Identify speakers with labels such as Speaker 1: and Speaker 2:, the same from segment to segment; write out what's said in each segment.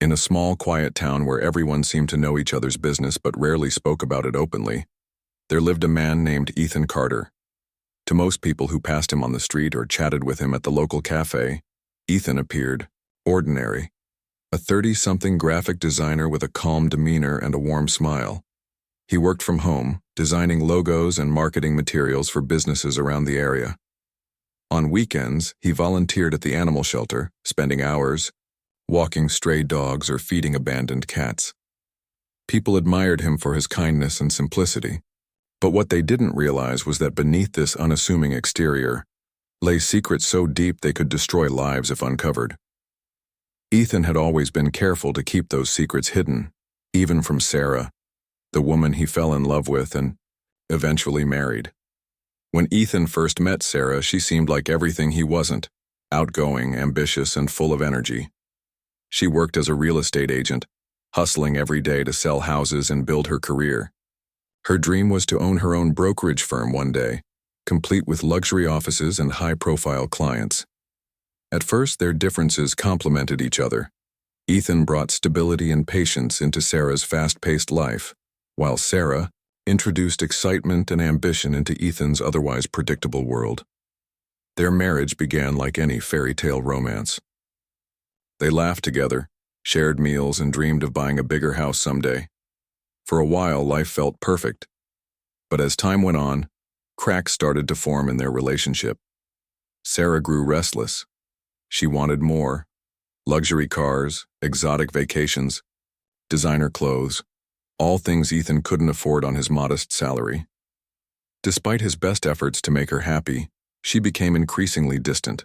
Speaker 1: In a small, quiet town where everyone seemed to know each other's business but rarely spoke about it openly, there lived a man named Ethan Carter. To most people who passed him on the street or chatted with him at the local cafe, Ethan appeared ordinary. A 30-something graphic designer with a calm demeanor and a warm smile. He worked from home, designing logos and marketing materials for businesses around the area. On weekends, he volunteered at the animal shelter, spending hours walking stray dogs or feeding abandoned cats. People admired him for his kindness and simplicity, but what they didn't realize was that beneath this unassuming exterior lay secrets so deep they could destroy lives if uncovered. Ethan had always been careful to keep those secrets hidden, even from Sarah, the woman he fell in love with and eventually married. When Ethan first met Sarah, she seemed like everything he wasn't: outgoing, ambitious, and full of energy. She worked as a real estate agent, hustling every day to sell houses and build her career. Her dream was to own her own brokerage firm one day, complete with luxury offices and high-profile clients. At first, their differences complemented each other. Ethan brought stability and patience into Sarah's fast-paced life, while Sarah introduced excitement and ambition into Ethan's otherwise predictable world. Their marriage began like any fairy tale romance. They laughed together, shared meals, and dreamed of buying a bigger house someday. For a while, life felt perfect. But as time went on, cracks started to form in their relationship. Sarah grew restless. She wanted more: luxury cars, exotic vacations, designer clothes, all things Ethan couldn't afford on his modest salary. Despite his best efforts to make her happy, she became increasingly distant.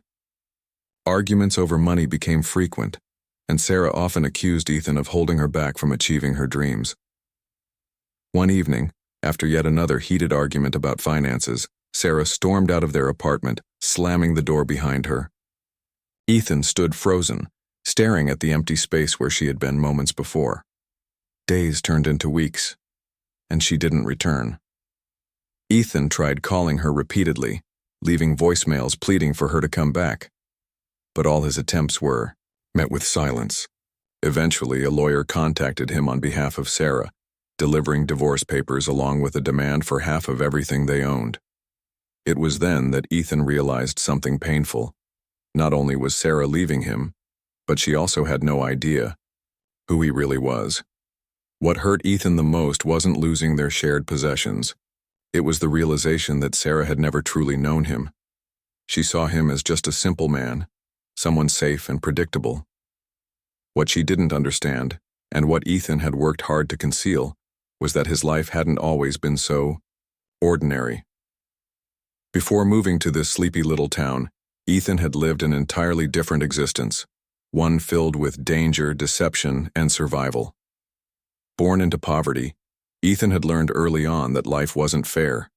Speaker 1: Arguments over money became frequent, and Sarah often accused Ethan of holding her back from achieving her dreams. One evening, after yet another heated argument about finances, Sarah stormed out of their apartment, slamming the door behind her. Ethan stood frozen, staring at the empty space where she had been moments before. Days turned into weeks, and she didn't return. Ethan tried calling her repeatedly, leaving voicemails pleading for her to come back. But all his attempts were met with silence. Eventually, a lawyer contacted him on behalf of Sarah, delivering divorce papers along with a demand for half of everything they owned. It was then that Ethan realized something painful. Not only was Sarah leaving him, but she also had no idea who he really was. What hurt Ethan the most wasn't losing their shared possessions. It was the realization that Sarah had never truly known him. She saw him as just a simple man, someone safe and predictable. What she didn't understand, and what Ethan had worked hard to conceal, was that his life hadn't always been so ordinary. Before moving to this sleepy little town, Ethan had lived an entirely different existence, one filled with danger, deception, and survival. Born into poverty, Ethan had learned early on that life wasn't fair.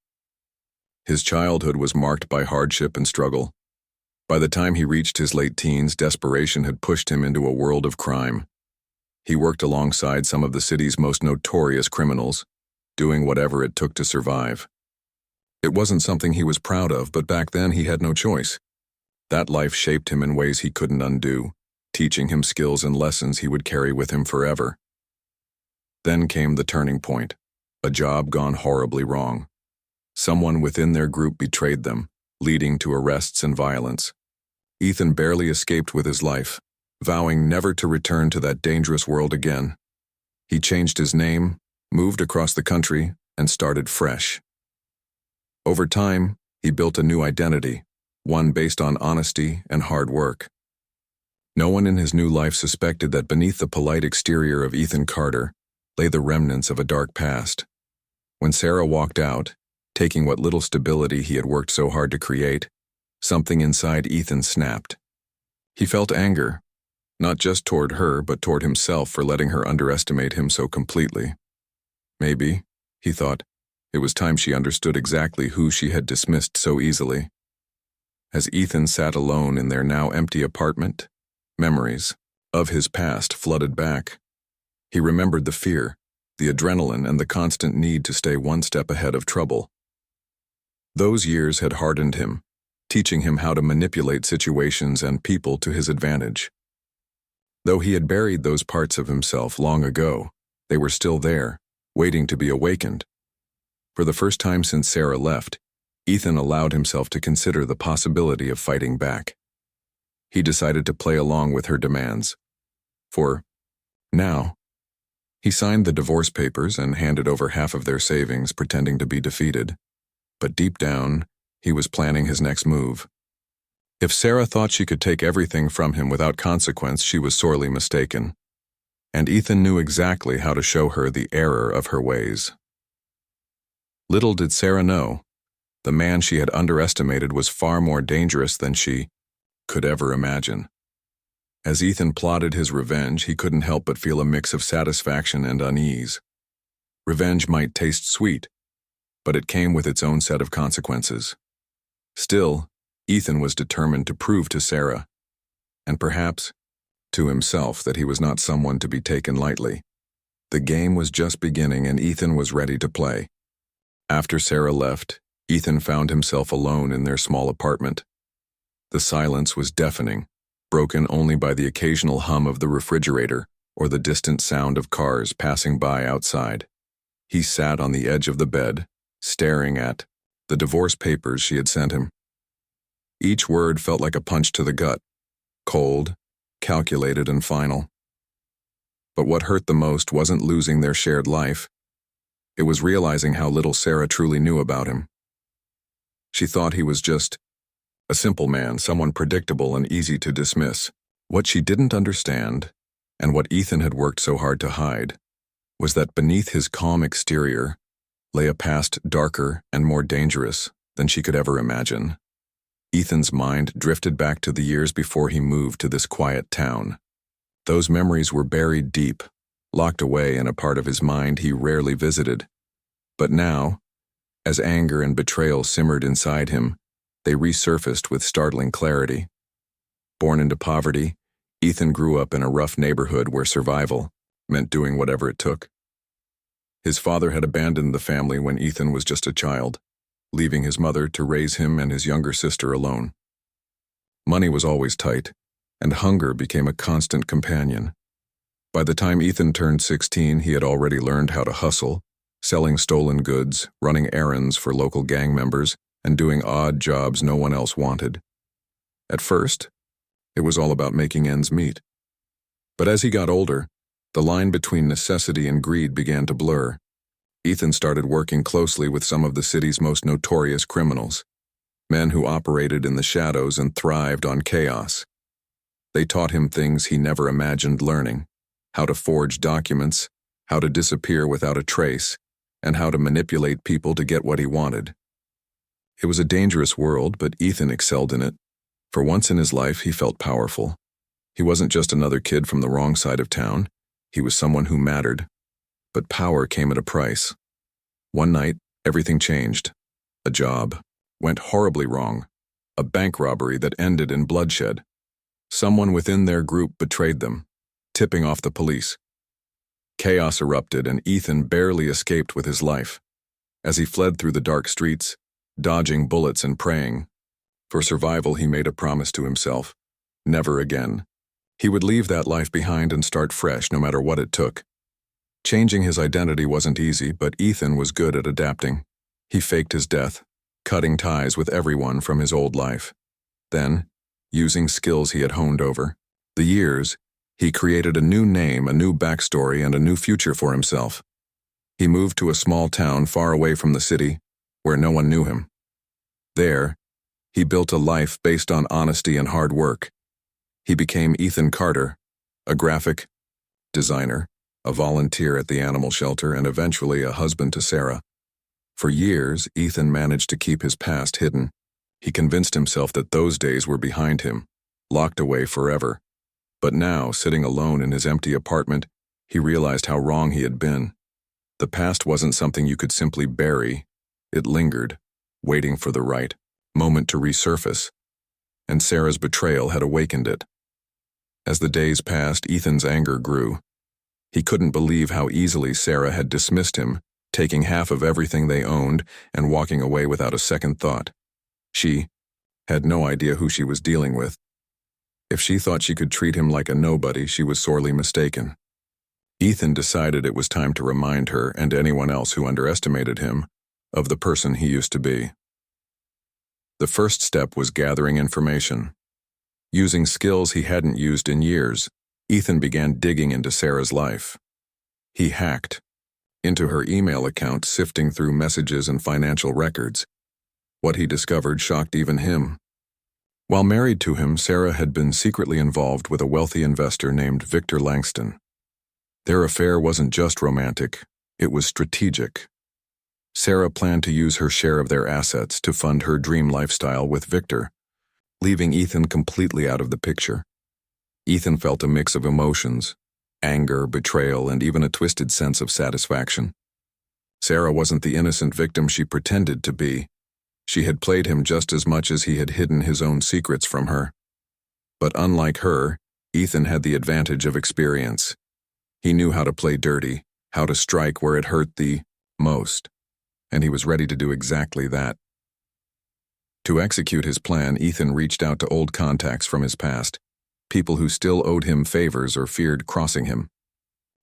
Speaker 1: His childhood was marked by hardship and struggle. By the time he reached his late teens, desperation had pushed him into a world of crime. He worked alongside some of the city's most notorious criminals, doing whatever it took to survive. It wasn't something he was proud of, but back then he had no choice. That life shaped him in ways he couldn't undo, teaching him skills and lessons he would carry with him forever. Then came the turning point, a job gone horribly wrong. Someone within their group betrayed them, leading to arrests and violence. Ethan barely escaped with his life, vowing never to return to that dangerous world again. He changed his name, moved across the country, and started fresh. Over time, he built a new identity, one based on honesty and hard work. No one in his new life suspected that beneath the polite exterior of Ethan Carter lay the remnants of a dark past. When Sarah walked out, taking what little stability he had worked so hard to create, something inside Ethan snapped. He felt anger, not just toward her, but toward himself for letting her underestimate him so completely. Maybe, he thought, it was time she understood exactly who she had dismissed so easily. As Ethan sat alone in their now empty apartment, memories of his past flooded back. He remembered the fear, the adrenaline, and the constant need to stay one step ahead of trouble. Those years had hardened him, teaching him how to manipulate situations and people to his advantage. Though he had buried those parts of himself long ago, they were still there, waiting to be awakened. For the first time since Sarah left, Ethan allowed himself to consider the possibility of fighting back. He decided to play along with her demands. For now, he signed the divorce papers and handed over half of their savings, pretending to be defeated. But deep down, he was planning his next move. If Sarah thought she could take everything from him without consequence, she was sorely mistaken. And Ethan knew exactly how to show her the error of her ways. Little did Sarah know, the man she had underestimated was far more dangerous than she could ever imagine. As Ethan plotted his revenge, he couldn't help but feel a mix of satisfaction and unease. Revenge might taste sweet, but it came with its own set of consequences. Still, Ethan was determined to prove to Sarah, and perhaps to himself, that he was not someone to be taken lightly. The game was just beginning and Ethan was ready to play. After Sarah left, Ethan found himself alone in their small apartment. The silence was deafening, broken only by the occasional hum of the refrigerator or the distant sound of cars passing by outside. He sat on the edge of the bed, staring at the divorce papers she had sent him. Each word felt like a punch to the gut, cold, calculated, and final. But what hurt the most wasn't losing their shared life. It was realizing how little Sarah truly knew about him. She thought he was just a simple man, someone predictable and easy to dismiss. What she didn't understand, and what Ethan had worked so hard to hide, was that beneath his calm exterior lay a past darker and more dangerous than she could ever imagine. Ethan's mind drifted back to the years before he moved to this quiet town. Those memories were buried deep, locked away in a part of his mind he rarely visited. But now, as anger and betrayal simmered inside him, they resurfaced with startling clarity. Born into poverty, Ethan grew up in a rough neighborhood where survival meant doing whatever it took. His father had abandoned the family when Ethan was just a child, leaving his mother to raise him and his younger sister alone. Money was always tight, and hunger became a constant companion. By the time Ethan turned 16, he had already learned how to hustle, selling stolen goods, running errands for local gang members, and doing odd jobs no one else wanted. At first, it was all about making ends meet. But as he got older, the line between necessity and greed began to blur. Ethan started working closely with some of the city's most notorious criminals, men who operated in the shadows and thrived on chaos. They taught him things he never imagined learning: how to forge documents, how to disappear without a trace, and how to manipulate people to get what he wanted. It was a dangerous world, but Ethan excelled in it. For once in his life, he felt powerful. He wasn't just another kid from the wrong side of town. He was someone who mattered. But power came at a price. One night, everything changed. A job went horribly wrong. A bank robbery that ended in bloodshed. Someone within their group betrayed them, tipping off the police. Chaos erupted, and Ethan barely escaped with his life. As he fled through the dark streets, dodging bullets and praying for survival, he made a promise to himself: never again. He would leave that life behind and start fresh, no matter what it took. Changing his identity wasn't easy, but Ethan was good at adapting. He faked his death, cutting ties with everyone from his old life. Then, using skills he had honed over the years, he created a new name, a new backstory, and a new future for himself. He moved to a small town far away from the city, where no one knew him. There, he built a life based on honesty and hard work. He became Ethan Carter, a graphic designer, a volunteer at the animal shelter, and eventually a husband to Sarah. For years, Ethan managed to keep his past hidden. He convinced himself that those days were behind him, locked away forever. But now, sitting alone in his empty apartment, he realized how wrong he had been. The past wasn't something you could simply bury. It lingered, waiting for the right moment to resurface. And Sarah's betrayal had awakened it. As the days passed, Ethan's anger grew. He couldn't believe how easily Sarah had dismissed him, taking half of everything they owned and walking away without a second thought. She had no idea who she was dealing with. If she thought she could treat him like a nobody, she was sorely mistaken. Ethan decided it was time to remind her and anyone else who underestimated him of the person he used to be. The first step was gathering information. Using skills he hadn't used in years, Ethan began digging into Sarah's life. He hacked into her email account, sifting through messages and financial records. What he discovered shocked even him. While married to him, Sarah had been secretly involved with a wealthy investor named Victor Langston. Their affair wasn't just romantic, it was strategic. Sarah planned to use her share of their assets to fund her dream lifestyle with Victor, leaving Ethan completely out of the picture. Ethan felt a mix of emotions: anger, betrayal, and even a twisted sense of satisfaction. Sarah wasn't the innocent victim she pretended to be. She had played him just as much as he had hidden his own secrets from her. But unlike her, Ethan had the advantage of experience. He knew how to play dirty, how to strike where it hurt the most, and he was ready to do exactly that. To execute his plan, Ethan reached out to old contacts from his past, people who still owed him favors or feared crossing him.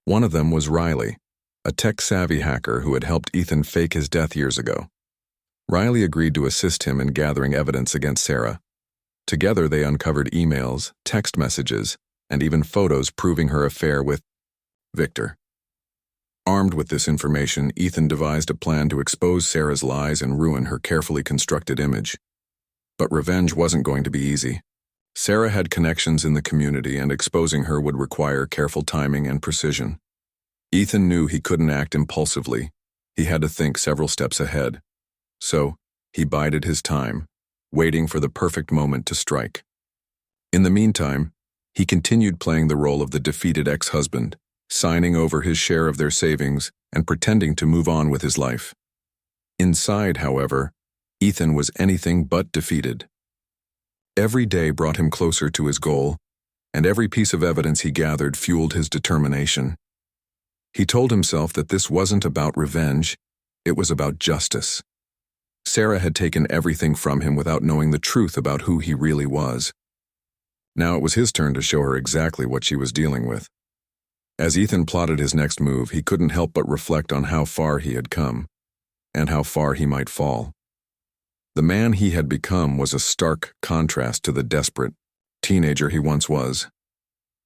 Speaker 1: One of them was Riley, a tech-savvy hacker who had helped Ethan fake his death years ago. Riley agreed to assist him in gathering evidence against Sarah. Together they uncovered emails, text messages, and even photos proving her affair with Victor. Armed with this information, Ethan devised a plan to expose Sarah's lies and ruin her carefully constructed image. But revenge wasn't going to be easy. Sarah had connections in the community, and exposing her would require careful timing and precision. Ethan knew he couldn't act impulsively. He had to think several steps ahead. So, he bided his time, waiting for the perfect moment to strike. In the meantime, he continued playing the role of the defeated ex-husband, signing over his share of their savings and pretending to move on with his life. Inside, however, Ethan was anything but defeated. Every day brought him closer to his goal, and every piece of evidence he gathered fueled his determination. He told himself that this wasn't about revenge, it was about justice. Sarah had taken everything from him without knowing the truth about who he really was. Now it was his turn to show her exactly what she was dealing with. As Ethan plotted his next move, he couldn't help but reflect on how far he had come, and how far he might fall. The man he had become was a stark contrast to the desperate teenager he once was.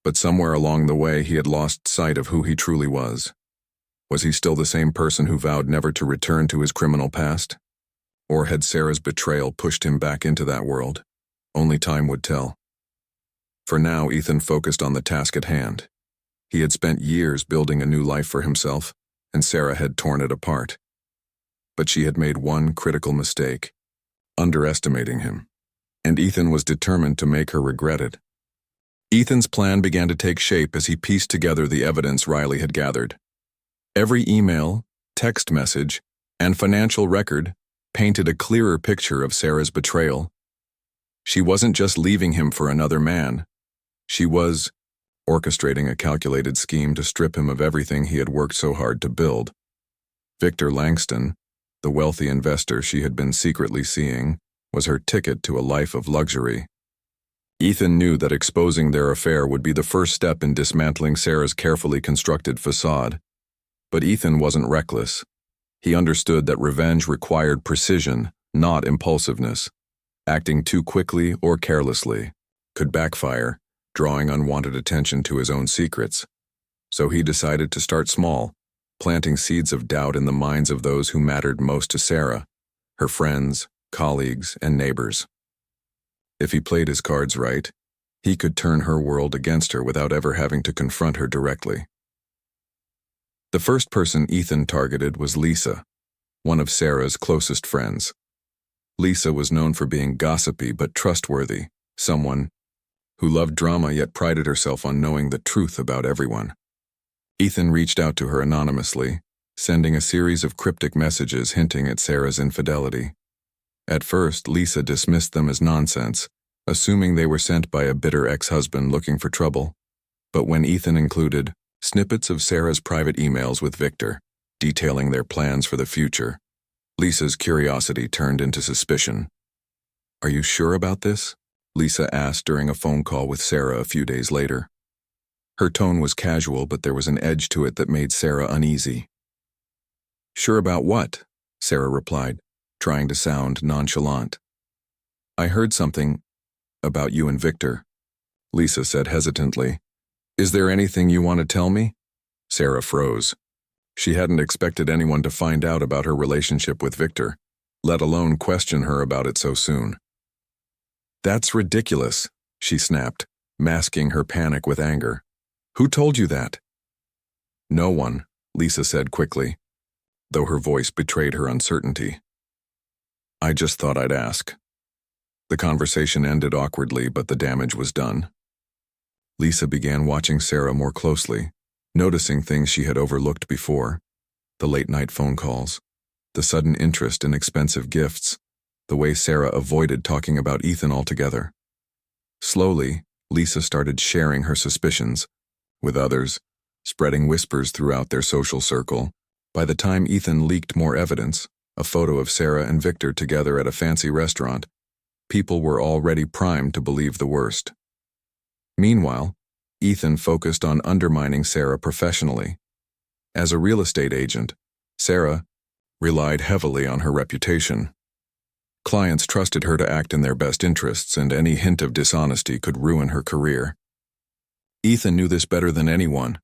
Speaker 1: But somewhere along the way, he had lost sight of who he truly was. Was he still the same person who vowed never to return to his criminal past? Or had Sarah's betrayal pushed him back into that world? Only time would tell. For now, Ethan focused on the task at hand. He had spent years building a new life for himself, and Sarah had torn it apart. But she had made one critical mistake: underestimating him, and Ethan was determined to make her regret it. Ethan's plan began to take shape as he pieced together the evidence Riley had gathered. Every email, text message, and financial record painted a clearer picture of Sarah's betrayal. She wasn't just leaving him for another man. She was orchestrating a calculated scheme to strip him of everything he had worked so hard to build. Victor Langston, the wealthy investor she had been secretly seeing, was her ticket to a life of luxury. Ethan knew that exposing their affair would be the first step in dismantling Sarah's carefully constructed facade. But Ethan wasn't reckless. He understood that revenge required precision, not impulsiveness. Acting too quickly or carelessly could backfire, drawing unwanted attention to his own secrets. So he decided to start small, planting seeds of doubt in the minds of those who mattered most to Sarah, her friends, colleagues, and neighbors. If he played his cards right, he could turn her world against her without ever having to confront her directly. The first person Ethan targeted was Lisa, one of Sarah's closest friends. Lisa was known for being gossipy but trustworthy, someone who loved drama yet prided herself on knowing the truth about everyone. Ethan reached out to her anonymously, sending a series of cryptic messages hinting at Sarah's infidelity. At first, Lisa dismissed them as nonsense, assuming they were sent by a bitter ex-husband looking for trouble. But when Ethan included snippets of Sarah's private emails with Victor, detailing their plans for the future, Lisa's curiosity turned into suspicion. "Are you sure about this?" Lisa asked during a phone call with Sarah a few days later. Her tone was casual, but there was an edge to it that made Sarah uneasy. "Sure about what?" Sarah replied, trying to sound nonchalant. "I heard something about you and Victor," Lisa said hesitantly. "Is there anything you want to tell me?" Sarah froze. She hadn't expected anyone to find out about her relationship with Victor, let alone question her about it so soon. "That's ridiculous," she snapped, masking her panic with anger. "Who told you that?" "No one," Lisa said quickly, though her voice betrayed her uncertainty. "I just thought I'd ask." The conversation ended awkwardly, but the damage was done. Lisa began watching Sarah more closely, noticing things she had overlooked before: the late-night phone calls, the sudden interest in expensive gifts, the way Sarah avoided talking about Ethan altogether. Slowly, Lisa started sharing her suspicions with others, spreading whispers throughout their social circle. By the time Ethan leaked more evidence, a photo of Sarah and Victor together at a fancy restaurant, people were already primed to believe the worst. Meanwhile, Ethan focused on undermining Sarah professionally. As a real estate agent, Sarah relied heavily on her reputation. Clients trusted her to act in their best interests, and any hint of dishonesty could ruin her career. Ethan knew this better than anyone,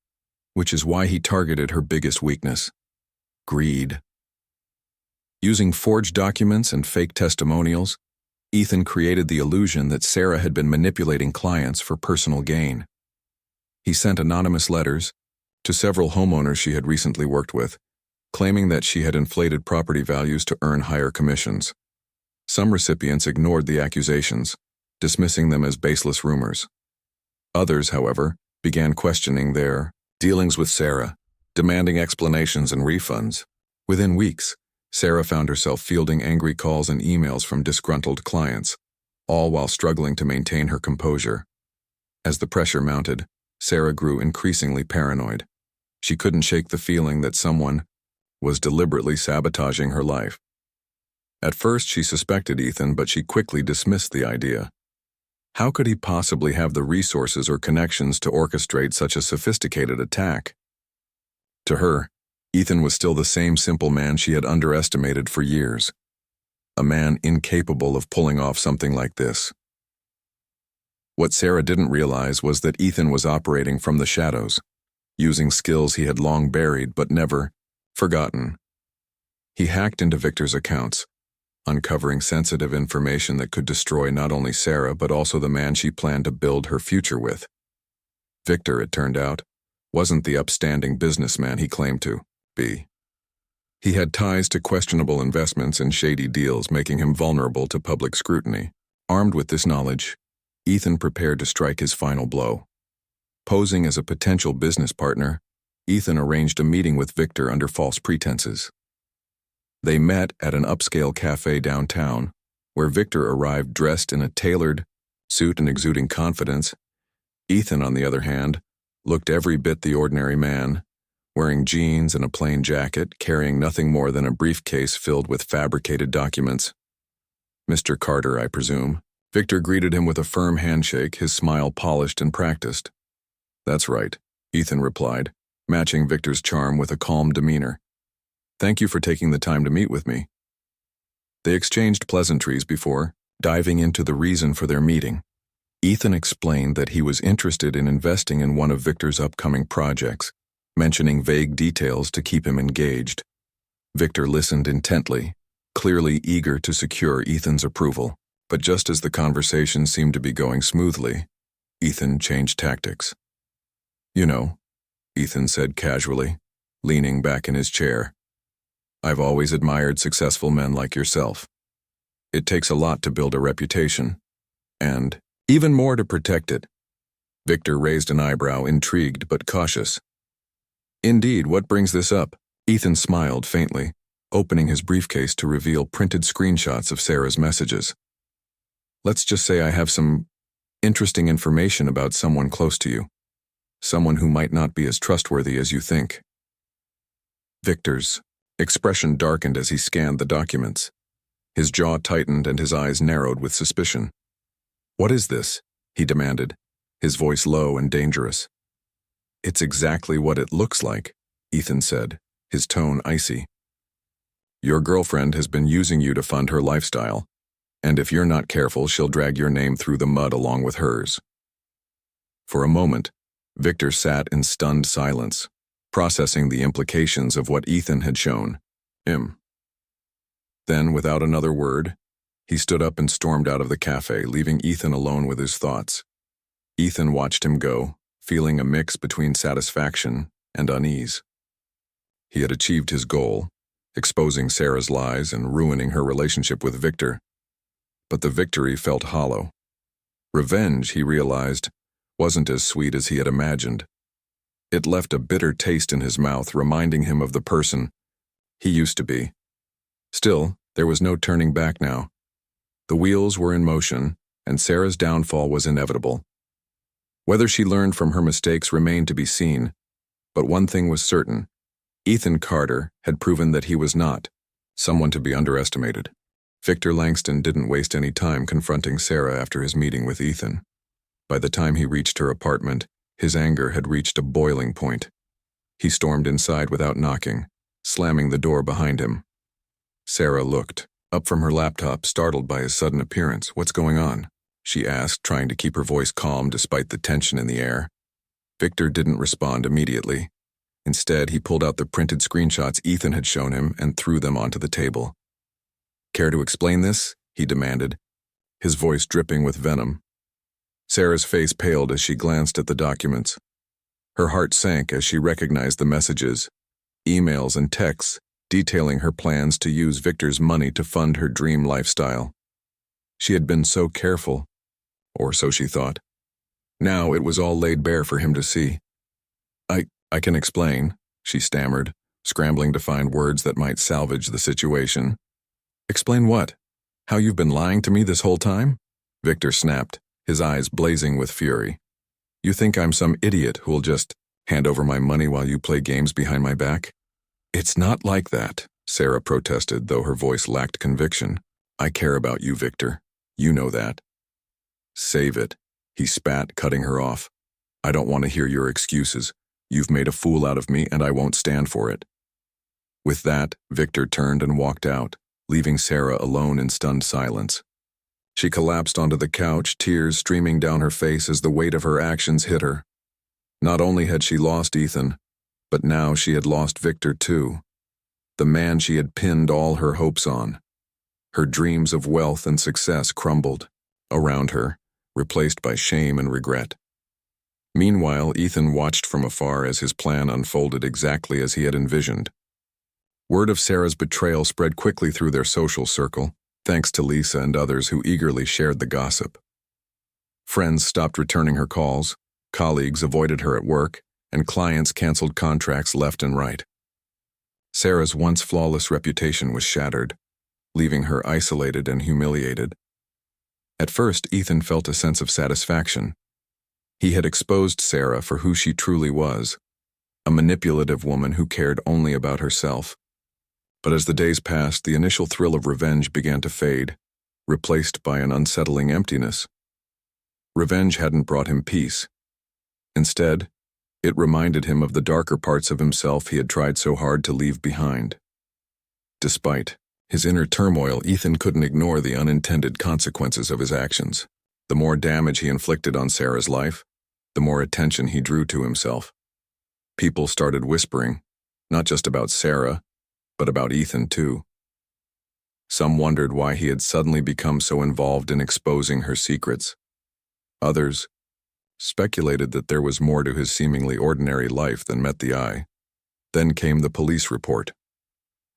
Speaker 1: which is why he targeted her biggest weakness: greed. Using forged documents and fake testimonials, Ethan created the illusion that Sarah had been manipulating clients for personal gain. He sent anonymous letters to several homeowners she had recently worked with, claiming that she had inflated property values to earn higher commissions. Some recipients ignored the accusations, dismissing them as baseless rumors. Others, however, began questioning their dealings with Sarah, demanding explanations and refunds. Within weeks, Sarah found herself fielding angry calls and emails from disgruntled clients, all while struggling to maintain her composure. As the pressure mounted, Sarah grew increasingly paranoid. She couldn't shake the feeling that someone was deliberately sabotaging her life. At first, she suspected Ethan, but she quickly dismissed the idea. How could he possibly have the resources or connections to orchestrate such a sophisticated attack? To her, Ethan was still the same simple man she had underestimated for years. A man incapable of pulling off something like this. What Sarah didn't realize was that Ethan was operating from the shadows, using skills he had long buried but never forgotten. He hacked into Victor's accounts, uncovering sensitive information that could destroy not only Sarah but also the man she planned to build her future with. Victor, it turned out, wasn't the upstanding businessman he claimed to be. He had ties to questionable investments and shady deals, making him vulnerable to public scrutiny. Armed with this knowledge, Ethan prepared to strike his final blow. Posing as a potential business partner, Ethan arranged a meeting with Victor under false pretenses. They met at an upscale cafe downtown, where Victor arrived dressed in a tailored suit and exuding confidence. Ethan, on the other hand, looked every bit the ordinary man, wearing jeans and a plain jacket, carrying nothing more than a briefcase filled with fabricated documents. "Mr. Carter, I presume." Victor greeted him with a firm handshake, his smile polished and practiced. "That's right," Ethan replied, matching Victor's charm with a calm demeanor. "Thank you for taking the time to meet with me." They exchanged pleasantries before diving into the reason for their meeting. Ethan explained that he was interested in investing in one of Victor's upcoming projects, mentioning vague details to keep him engaged. Victor listened intently, clearly eager to secure Ethan's approval. But just as the conversation seemed to be going smoothly, Ethan changed tactics. "You know," Ethan said casually, leaning back in his chair, "I've always admired successful men like yourself. It takes a lot to build a reputation, and even more to protect it." Victor raised an eyebrow, intrigued but cautious. "Indeed, what brings this up?" Ethan smiled faintly, opening his briefcase to reveal printed screenshots of Sarah's messages. "Let's just say I have some interesting information about someone close to you. Someone who might not be as trustworthy as you think." Victor's expression darkened as he scanned the documents. His jaw tightened and his eyes narrowed with suspicion. "What is this?" he demanded, his voice low and dangerous. "It's exactly what it looks like," Ethan said, his tone icy. "Your girlfriend has been using you to fund her lifestyle, and if you're not careful, she'll drag your name through the mud along with hers." For a moment, Victor sat in stunned silence, processing the implications of what Ethan had shown him. Then, without another word, he stood up and stormed out of the cafe, leaving Ethan alone with his thoughts. Ethan watched him go, feeling a mix between satisfaction and unease. He had achieved his goal, exposing Sarah's lies and ruining her relationship with Victor. But the victory felt hollow. Revenge, he realized, wasn't as sweet as he had imagined. It left a bitter taste in his mouth, reminding him of the person he used to be. Still, there was no turning back now. The wheels were in motion, and Sarah's downfall was inevitable. Whether she learned from her mistakes remained to be seen, but one thing was certain: Ethan Carter had proven that he was not someone to be underestimated. Victor Langston didn't waste any time confronting Sarah after his meeting with Ethan. By the time he reached her apartment, his anger had reached a boiling point. He stormed inside without knocking, slamming the door behind him. Sarah looked up from her laptop, startled by his sudden appearance. "What's going on?" she asked, trying to keep her voice calm despite the tension in the air. Victor didn't respond immediately. Instead, he pulled out the printed screenshots Ethan had shown him and threw them onto the table. "Care to explain this?" he demanded, his voice dripping with venom. Sarah's face paled as she glanced at the documents. Her heart sank as she recognized the messages, emails and texts detailing her plans to use Victor's money to fund her dream lifestyle. She had been so careful, or so she thought. Now it was all laid bare for him to see. I can explain," she stammered, scrambling to find words that might salvage the situation. "Explain what? How you've been lying to me this whole time?" Victor snapped, his eyes blazing with fury. "You think I'm some idiot who'll just hand over my money while you play games behind my back?" "It's not like that," Sarah protested, though her voice lacked conviction. "I care about you, Victor. You know that." "Save it," he spat, cutting her off. "I don't want to hear your excuses. You've made a fool out of me, and I won't stand for it." With that, Victor turned and walked out, leaving Sarah alone in stunned silence. She collapsed onto the couch, tears streaming down her face as the weight of her actions hit her. Not only had she lost Ethan, but now she had lost Victor too, the man she had pinned all her hopes on. Her dreams of wealth and success crumbled around her, replaced by shame and regret. Meanwhile, Ethan watched from afar as his plan unfolded exactly as he had envisioned. Word of Sarah's betrayal spread quickly through their social circle, thanks to Lisa and others who eagerly shared the gossip. Friends stopped returning her calls, colleagues avoided her at work, and clients canceled contracts left and right. Sarah's once flawless reputation was shattered, leaving her isolated and humiliated. At first, Ethan felt a sense of satisfaction. He had exposed Sarah for who she truly was, a manipulative woman who cared only about herself. But as the days passed, the initial thrill of revenge began to fade, replaced by an unsettling emptiness. Revenge hadn't brought him peace. Instead, it reminded him of the darker parts of himself he had tried so hard to leave behind. Despite his inner turmoil, Ethan couldn't ignore the unintended consequences of his actions. The more damage he inflicted on Sarah's life, the more attention he drew to himself. People started whispering, not just about Sarah, but about Ethan too. Some wondered why he had suddenly become so involved in exposing her secrets. Others speculated that there was more to his seemingly ordinary life than met the eye. Then came the police report.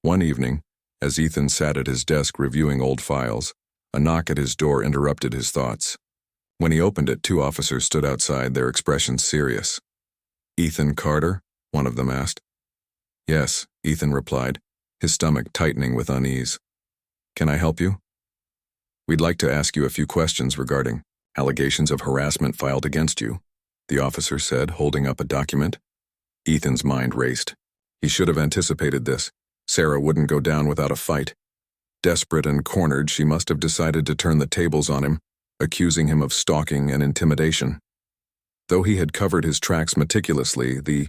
Speaker 1: One evening, as Ethan sat at his desk reviewing old files, a knock at his door interrupted his thoughts. When he opened it, 2 officers stood outside, their expressions serious. "Ethan Carter?" one of them asked. "Yes," Ethan replied, his stomach tightening with unease. "Can I help you?" "We'd like to ask you a few questions regarding allegations of harassment filed against you," the officer said, holding up a document. Ethan's mind raced. He should have anticipated this. Sarah wouldn't go down without a fight. Desperate and cornered, she must have decided to turn the tables on him, accusing him of stalking and intimidation. Though he had covered his tracks meticulously, the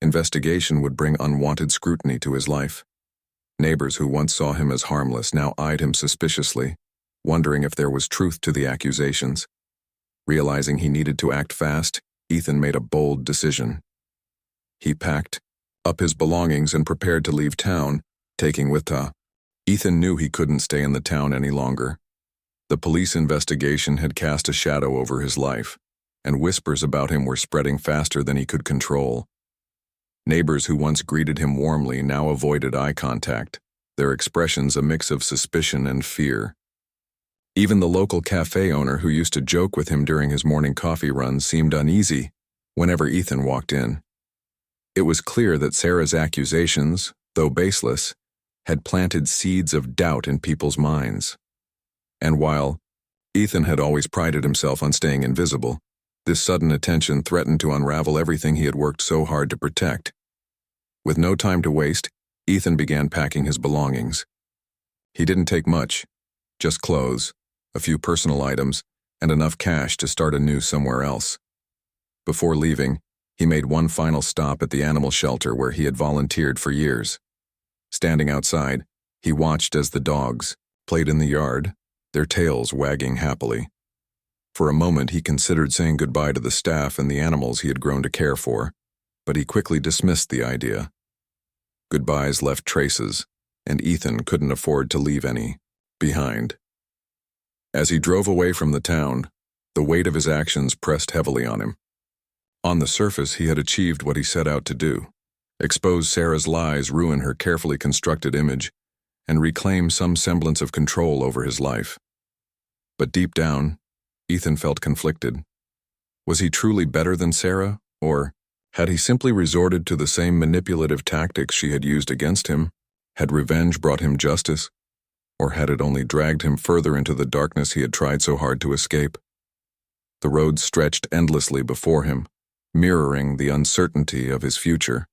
Speaker 1: investigation would bring unwanted scrutiny to his life. Neighbors who once saw him as harmless now eyed him suspiciously, wondering if there was truth to the accusations. Realizing he needed to act fast, Ethan made a bold decision. He packed up his belongings and prepared to leave town, taking with Ta. Ethan knew he couldn't stay in the town any longer. The police investigation had cast a shadow over his life, and whispers about him were spreading faster than he could control. Neighbors who once greeted him warmly now avoided eye contact, their expressions a mix of suspicion and fear. Even the local cafe owner who used to joke with him during his morning coffee runs seemed uneasy whenever Ethan walked in. It was clear that Sarah's accusations, though baseless, had planted seeds of doubt in people's minds. And while Ethan had always prided himself on staying invisible, this sudden attention threatened to unravel everything he had worked so hard to protect. With no time to waste, Ethan began packing his belongings. He didn't take much, just clothes, a few personal items, and enough cash to start anew somewhere else. Before leaving, he made one final stop at the animal shelter where he had volunteered for years. Standing outside, he watched as the dogs played in the yard, their tails wagging happily. For a moment he considered saying goodbye to the staff and the animals he had grown to care for, but he quickly dismissed the idea. Goodbyes left traces, and Ethan couldn't afford to leave any behind. As he drove away from the town, the weight of his actions pressed heavily on him. On the surface, he had achieved what he set out to do: expose Sarah's lies, ruin her carefully constructed image, and reclaim some semblance of control over his life. But deep down, Ethan felt conflicted. Was he truly better than Sarah, or had he simply resorted to the same manipulative tactics she had used against him? Had revenge brought him justice, or had it only dragged him further into the darkness he had tried so hard to escape? The road stretched endlessly before him, mirroring the uncertainty of his future.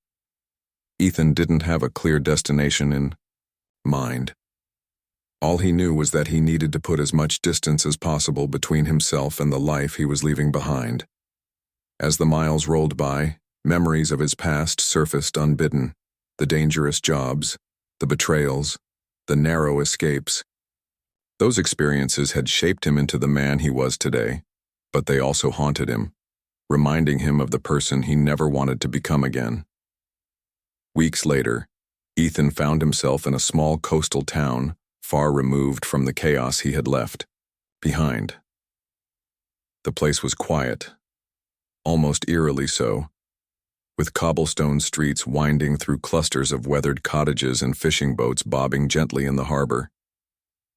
Speaker 1: Ethan didn't have a clear destination in mind. All he knew was that he needed to put as much distance as possible between himself and the life he was leaving behind. As the miles rolled by, memories of his past surfaced unbidden: the dangerous jobs, the betrayals, the narrow escapes. Those experiences had shaped him into the man he was today, but they also haunted him, reminding him of the person he never wanted to become again. Weeks later, Ethan found himself in a small coastal town, far removed from the chaos he had left behind. The place was quiet, almost eerily so, with cobblestone streets winding through clusters of weathered cottages and fishing boats bobbing gently in the harbor.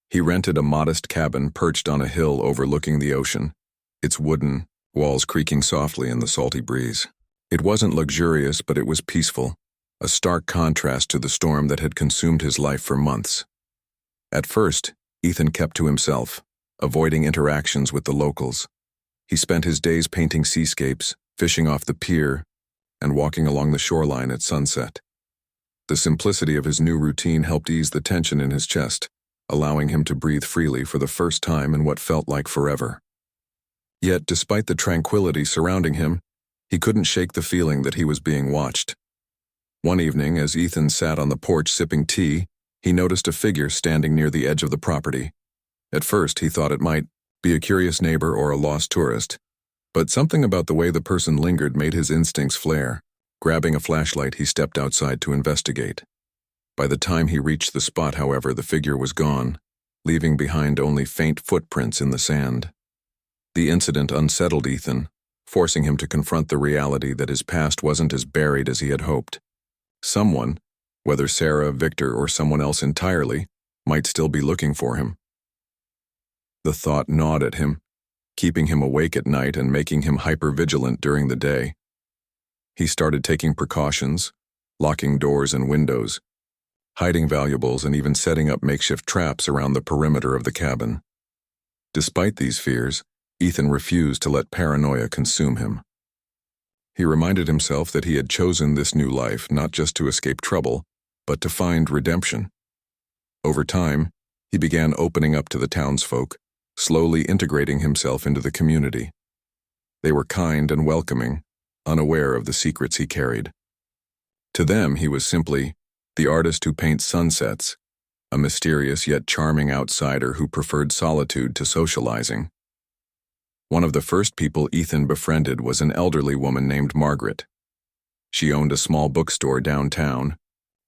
Speaker 1: He rented a modest cabin perched on a hill overlooking the ocean, its wooden walls creaking softly in the salty breeze. It wasn't luxurious, but it was peaceful, a stark contrast to the storm that had consumed his life for months. At first, Ethan kept to himself, avoiding interactions with the locals. He spent his days painting seascapes, fishing off the pier, and walking along the shoreline at sunset. The simplicity of his new routine helped ease the tension in his chest, allowing him to breathe freely for the first time in what felt like forever. Yet, despite the tranquility surrounding him, he couldn't shake the feeling that he was being watched. One evening, as Ethan sat on the porch sipping tea, he noticed a figure standing near the edge of the property. At first, he thought it might be a curious neighbor or a lost tourist, but something about the way the person lingered made his instincts flare. Grabbing a flashlight, he stepped outside to investigate. By the time he reached the spot, however, the figure was gone, leaving behind only faint footprints in the sand. The incident unsettled Ethan, forcing him to confront the reality that his past wasn't as buried as he had hoped. Someone, whether Sarah, Victor, or someone else entirely, might still be looking for him. The thought gnawed at him, keeping him awake at night and making him hyper-vigilant during the day. He started taking precautions, locking doors and windows, hiding valuables, and even setting up makeshift traps around the perimeter of the cabin. Despite these fears, Ethan refused to let paranoia consume him. He reminded himself that he had chosen this new life not just to escape trouble, but to find redemption. Over time, he began opening up to the townsfolk, slowly integrating himself into the community. They were kind and welcoming, unaware of the secrets he carried. To them, he was simply the artist who paints sunsets, a mysterious yet charming outsider who preferred solitude to socializing. One of the first people Ethan befriended was an elderly woman named Margaret. She owned a small bookstore downtown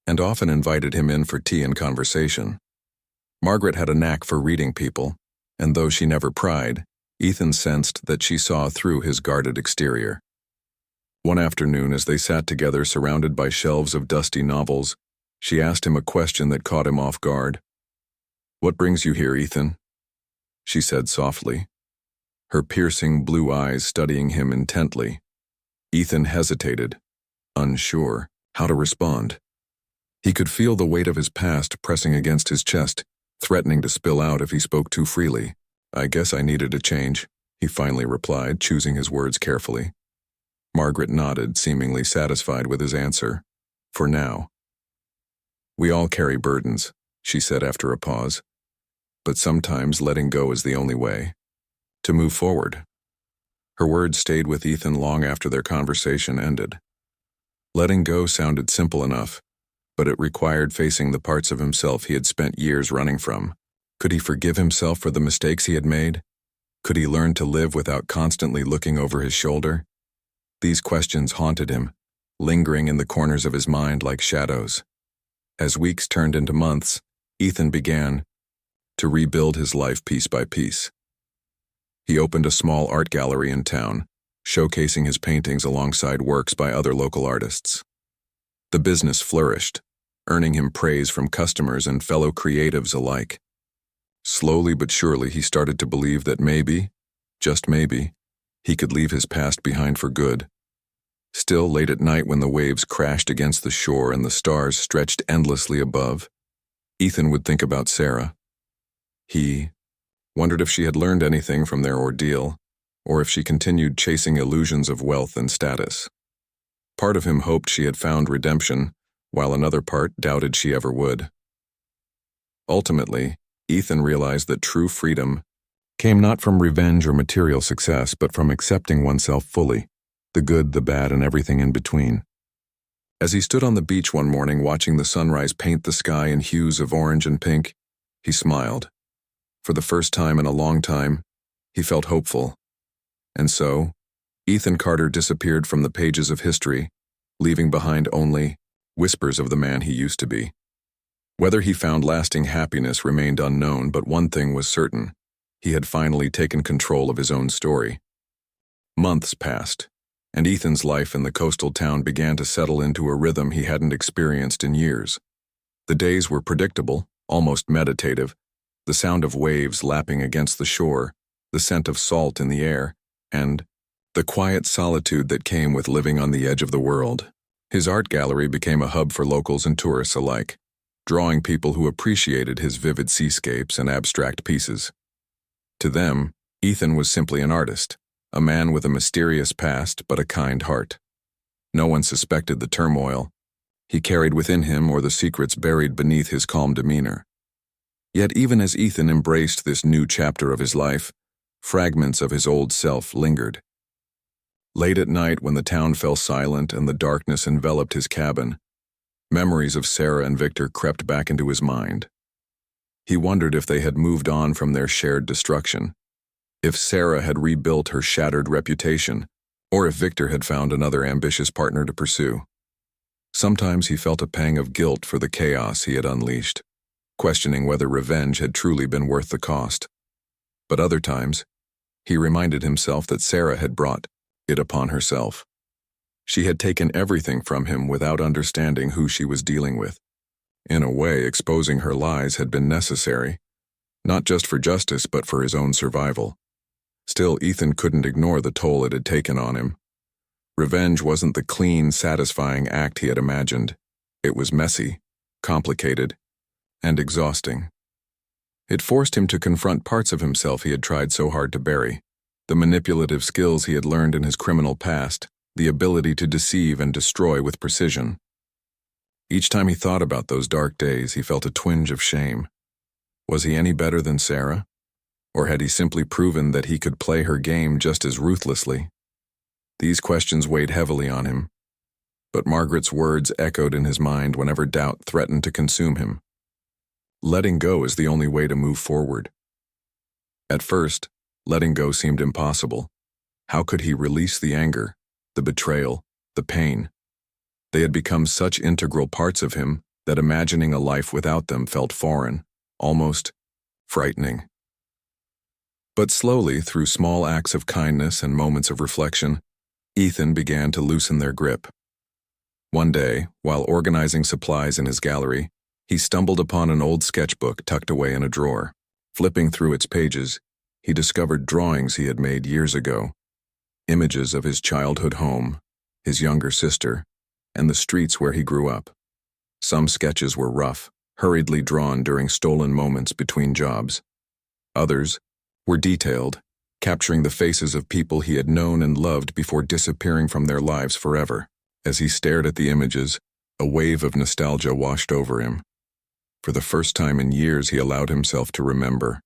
Speaker 1: and often invited him in for tea and conversation. Margaret had a knack for reading people, and though she never pried, Ethan sensed that she saw through his guarded exterior. One afternoon, as they sat together surrounded by shelves of dusty novels, she asked him a question that caught him off guard. "What brings you here, Ethan?" she said softly, her piercing blue eyes studying him intently. Ethan hesitated, unsure how to respond. He could feel the weight of his past pressing against his chest, threatening to spill out if he spoke too freely. "I guess I needed a change," he finally replied, choosing his words carefully. Margaret nodded, seemingly satisfied with his answer. "For now." "We all carry burdens," she said after a pause. "But sometimes letting go is the only way to move forward." Her words stayed with Ethan long after their conversation ended. Letting go sounded simple enough, but it required facing the parts of himself he had spent years running from. Could he forgive himself for the mistakes he had made? Could he learn to live without constantly looking over his shoulder? These questions haunted him, lingering in the corners of his mind like shadows. As weeks turned into months, Ethan began to rebuild his life piece by piece. He opened a small art gallery in town, showcasing his paintings alongside works by other local artists. The business flourished, earning him praise from customers and fellow creatives alike. Slowly but surely, he started to believe that maybe, just maybe, he could leave his past behind for good. Still, late at night when the waves crashed against the shore and the stars stretched endlessly above, Ethan would think about Sarah. He wondered if she had learned anything from their ordeal, or if she continued chasing illusions of wealth and status. Part of him hoped she had found redemption, while another part doubted she ever would. Ultimately, Ethan realized that true freedom came not from revenge or material success, but from accepting oneself fully, the good, the bad, and everything in between. As he stood on the beach one morning watching the sunrise paint the sky in hues of orange and pink, he smiled. For the first time in a long time, he felt hopeful. And so, Ethan Carter disappeared from the pages of history, leaving behind only whispers of the man he used to be. Whether he found lasting happiness remained unknown, but one thing was certain: he had finally taken control of his own story. Months passed, and Ethan's life in the coastal town began to settle into a rhythm he hadn't experienced in years. The days were predictable, almost meditative, the sound of waves lapping against the shore, the scent of salt in the air, and the quiet solitude that came with living on the edge of the world. His art gallery became a hub for locals and tourists alike, drawing people who appreciated his vivid seascapes and abstract pieces. To them, Ethan was simply an artist, a man with a mysterious past but a kind heart. No one suspected the turmoil he carried within him or the secrets buried beneath his calm demeanor. Yet even as Ethan embraced this new chapter of his life, fragments of his old self lingered. Late at night, when the town fell silent and the darkness enveloped his cabin, memories of Sarah and Victor crept back into his mind. He wondered if they had moved on from their shared destruction, if Sarah had rebuilt her shattered reputation, or if Victor had found another ambitious partner to pursue. Sometimes he felt a pang of guilt for the chaos he had unleashed, questioning whether revenge had truly been worth the cost. But other times, he reminded himself that Sarah had brought it upon herself. She had taken everything from him without understanding who she was dealing with. In a way, exposing her lies had been necessary, not just for justice but for his own survival. Still, Ethan couldn't ignore the toll it had taken on him. Revenge wasn't the clean, satisfying act he had imagined. It was messy, complicated, and exhausting. It forced him to confront parts of himself he had tried so hard to bury, the manipulative skills he had learned in his criminal past, the ability to deceive and destroy with precision. Each time he thought about those dark days, he felt a twinge of shame. Was he any better than Sarah? Or had he simply proven that he could play her game just as ruthlessly? These questions weighed heavily on him, but Margaret's words echoed in his mind whenever doubt threatened to consume him. Letting go is the only way to move forward. At first, letting go seemed impossible. How could he release the anger, the betrayal, the pain? They had become such integral parts of him that imagining a life without them felt foreign, almost frightening. But slowly, through small acts of kindness and moments of reflection, Ethan began to loosen their grip. One day, while organizing supplies in his gallery, he stumbled upon an old sketchbook tucked away in a drawer. Flipping through its pages, he discovered drawings he had made years ago, images of his childhood home, his younger sister, and the streets where he grew up. Some sketches were rough, hurriedly drawn during stolen moments between jobs. Others were detailed, capturing the faces of people he had known and loved before disappearing from their lives forever. As he stared at the images, a wave of nostalgia washed over him. For the first time in years, he allowed himself to remember,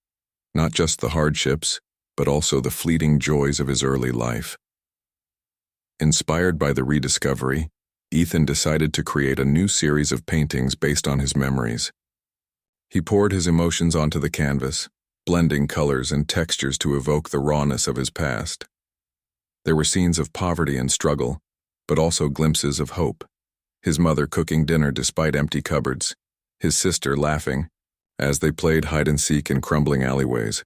Speaker 1: not just the hardships, but also the fleeting joys of his early life. Inspired by the rediscovery, Ethan decided to create a new series of paintings based on his memories. He poured his emotions onto the canvas, blending colors and textures to evoke the rawness of his past. There were scenes of poverty and struggle, but also glimpses of hope. His mother cooking dinner despite empty cupboards, his sister laughing as they played hide-and-seek in crumbling alleyways,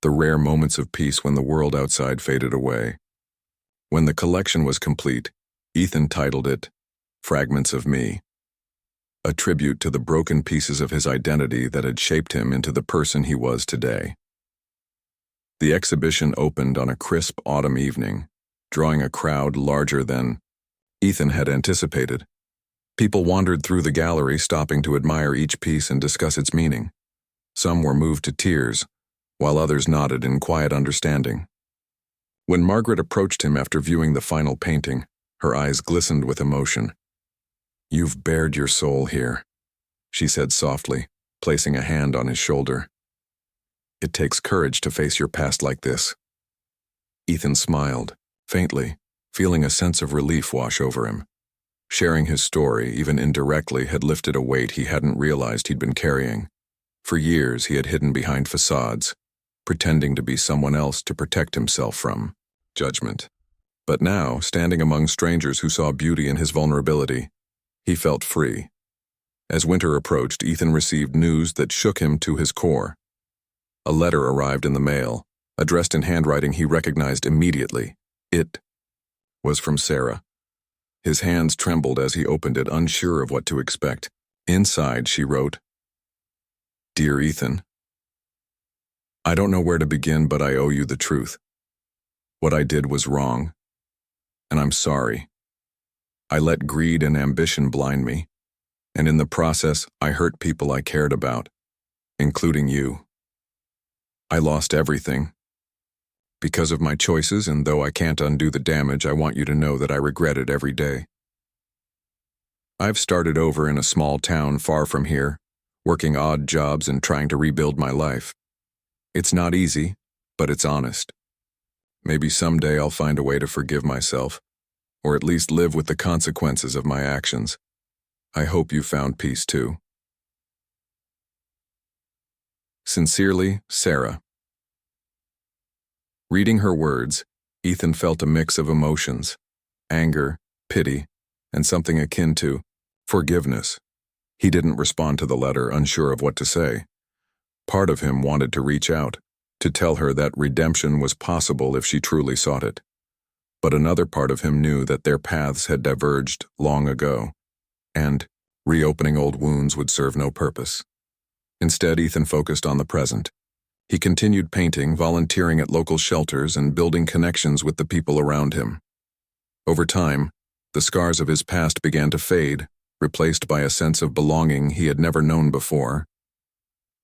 Speaker 1: the rare moments of peace when the world outside faded away. When the collection was complete, Ethan titled it Fragments of Me, a tribute to the broken pieces of his identity that had shaped him into the person he was today. The exhibition opened on a crisp autumn evening, drawing a crowd larger than Ethan had anticipated. People wandered through the gallery, stopping to admire each piece and discuss its meaning. Some were moved to tears, while others nodded in quiet understanding. When Margaret approached him after viewing the final painting, her eyes glistened with emotion. "You've bared your soul here," she said softly, placing a hand on his shoulder. "It takes courage to face your past like this." Ethan smiled, faintly, feeling a sense of relief wash over him. Sharing his story, even indirectly, had lifted a weight he hadn't realized he'd been carrying. For years, he had hidden behind facades, pretending to be someone else to protect himself from judgment. But now, standing among strangers who saw beauty in his vulnerability, he felt free. As winter approached, Ethan received news that shook him to his core. A letter arrived in the mail, addressed in handwriting he recognized immediately. It was from Sarah. His hands trembled as he opened it, unsure of what to expect. Inside, she wrote, "Dear Ethan, I don't know where to begin, but I owe you the truth. What I did was wrong, and I'm sorry. I let greed and ambition blind me, and in the process, I hurt people I cared about, including you. I lost everything because of my choices, and though I can't undo the damage, I want you to know that I regret it every day. I've started over in a small town far from here, working odd jobs and trying to rebuild my life. It's not easy, but it's honest. Maybe someday I'll find a way to forgive myself, or at least live with the consequences of my actions. I hope you found peace too. Sincerely, Sarah." Reading her words, Ethan felt a mix of emotions: anger, pity, and something akin to forgiveness. He didn't respond to the letter, unsure of what to say. Part of him wanted to reach out, to tell her that redemption was possible if she truly sought it. But another part of him knew that their paths had diverged long ago, and reopening old wounds would serve no purpose. Instead, Ethan focused on the present. He continued painting, volunteering at local shelters, and building connections with the people around him. Over time, the scars of his past began to fade, replaced by a sense of belonging he had never known before.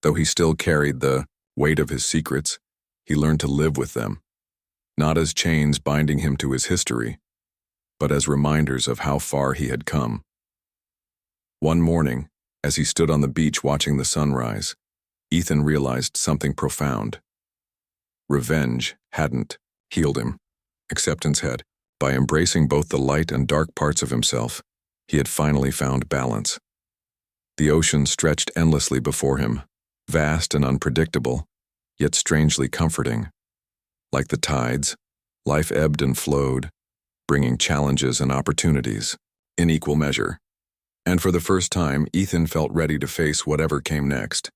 Speaker 1: Though he still carried the weight of his secrets, he learned to live with them, not as chains binding him to his history, but as reminders of how far he had come. One morning, as he stood on the beach watching the sunrise, Ethan realized something profound. Revenge hadn't healed him. Acceptance had. By embracing both the light and dark parts of himself, he had finally found balance. The ocean stretched endlessly before him, vast and unpredictable, yet strangely comforting. Like the tides, life ebbed and flowed, bringing challenges and opportunities in equal measure. And for the first time, Ethan felt ready to face whatever came next.